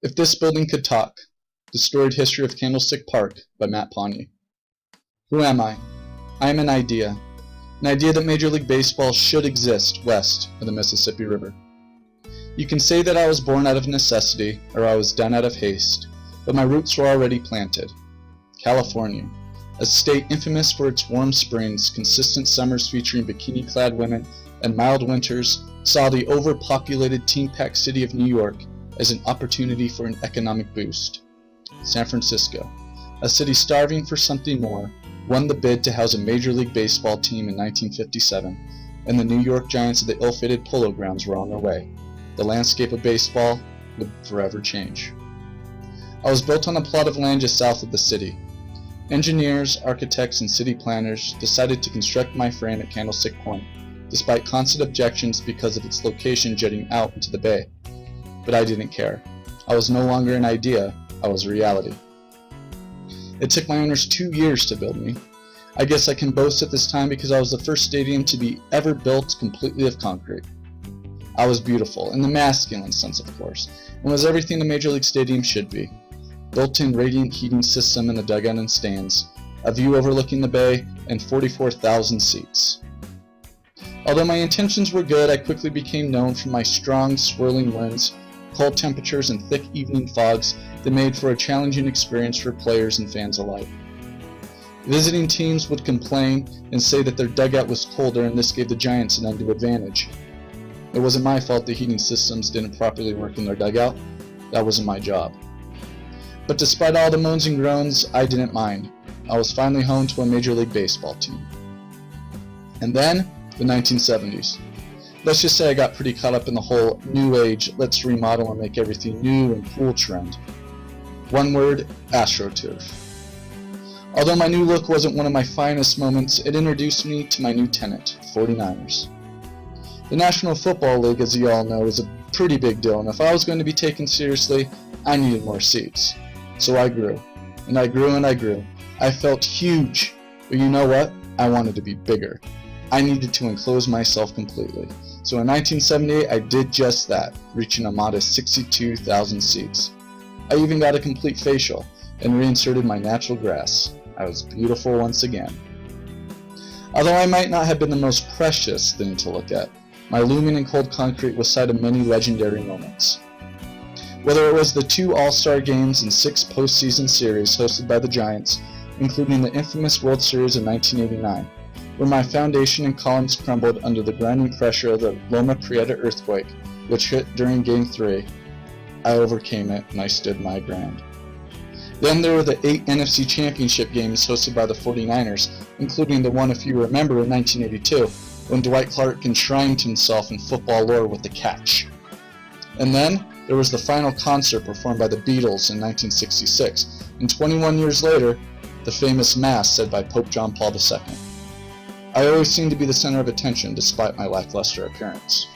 If This Building Could Talk, The Storied History of Candlestick-Park by Matt Pawnee. Who am I? I am an idea that Major League Baseball should exist west of the Mississippi River. You can say that I was born out of necessity or I was done out of haste, but my roots were already planted. California, a state infamous for its warm springs, consistent summers featuring bikini-clad women, and mild winters, saw the overpopulated teen-packed city of New York as an opportunity for an economic boost. San Francisco, a city starving for something more, won the bid to house a Major League Baseball team in 1957, and the New York Giants of the ill-fated Polo Grounds were on their way. The landscape of baseball would forever change. I was built on a plot of land just south of the city. Engineers, architects, and city planners decided to construct my frame at Candlestick Point, despite constant objections because of its location jutting out into the bay. But I didn't care. I was no longer an idea, I was a reality. It took my owners 2 years to build me. I guess I can boast at this time because I was the first stadium to be ever built completely of concrete. I was beautiful, in the masculine sense of course, and was everything a Major League Stadium should be. Built-in radiant heating system in the dugout and stands, a view overlooking the bay, and 44,000 seats. Although my intentions were good, I quickly became known for my strong, swirling winds, cold temperatures, and thick evening fogs that made for a challenging experience for players and fans alike. Visiting teams would complain and say that their dugout was colder and this gave the Giants an undue advantage. It wasn't my fault the heating systems didn't properly work in their dugout. That wasn't my job. But despite all the moans and groans, I didn't mind. I was finally home to a Major League Baseball team. And then, the 1970s. Let's just say I got pretty caught up in the whole new age, let's remodel and make everything new and cool trend. One word, AstroTurf. Although my new look wasn't one of my finest moments, it introduced me to my new tenant, 49ers. The National Football League, as you all know, is a pretty big deal, and if I was going to be taken seriously, I needed more seats. So I grew, and I grew and I grew. I felt huge, but you know what? I wanted to be bigger. I needed to enclose myself completely. So in 1978, I did just that, reaching a modest 62,000 seats. I even got a complete facial and reinserted my natural grass. I was beautiful once again. Although I might not have been the most precious thing to look at, my looming and cold concrete was site of many legendary moments. Whether it was the 2 All-Star games and 6 postseason series hosted by the Giants, including the infamous World Series of 1989, where my foundation and columns crumbled under the grinding pressure of the Loma Prieta earthquake, which hit during Game 3, I overcame it and I stood my ground. Then there were the 8 NFC Championship games hosted by the 49ers, including the one, if you remember, in 1982, when Dwight Clark enshrined himself in football lore with the catch. And then there was the final concert performed by the Beatles in 1966, and 21 years later, the famous Mass said by Pope John Paul II. I always seemed to be the center of attention despite my lackluster appearance.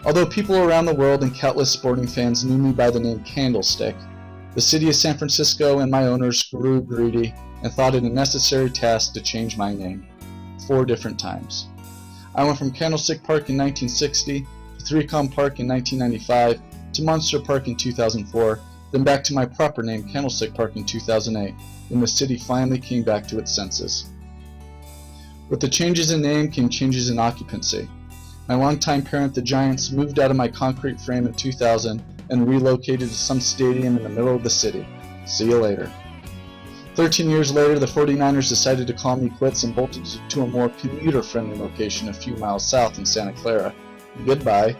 Although people around the world and countless sporting fans knew me by the name Candlestick, the city of San Francisco and my owners grew greedy and thought it a necessary task to change my name 4 different times. I went from Candlestick-Park in 1960 to 3Com Park in 1995 to Monster Park in 2004, then back to my proper name Candlestick-Park in 2008, when the city finally came back to its senses. With the changes in name came changes in occupancy. My longtime parent, the Giants, moved out of my concrete frame in 2000 and relocated to some stadium in the middle of the city. See you later. 13 years later, the 49ers decided to call me quits and bolted to a more commuter-friendly location a few miles south in Santa Clara. Goodbye.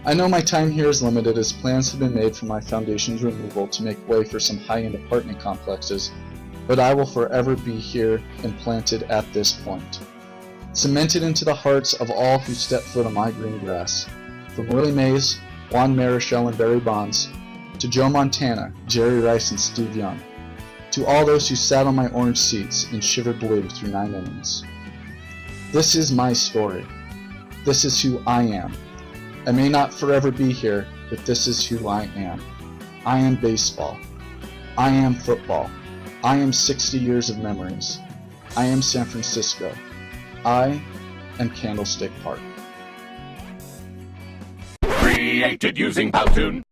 I know my time here is limited as plans have been made for my foundation's removal to make way for some high-end apartment complexes, but I will forever be here and planted at this point, cemented into the hearts of all who step foot on my green grass. From Willie Mays, Juan Marichal, and Barry Bonds, to Joe Montana, Jerry Rice, and Steve Young, to all those who sat on my orange seats and shivered blue through 9 innings. This is my story. This is who I am. I may not forever be here, but this is who I am. I am baseball. I am football. I am 60 years of memories. I am San Francisco. I am Candlestick-Park. created using Powtoon.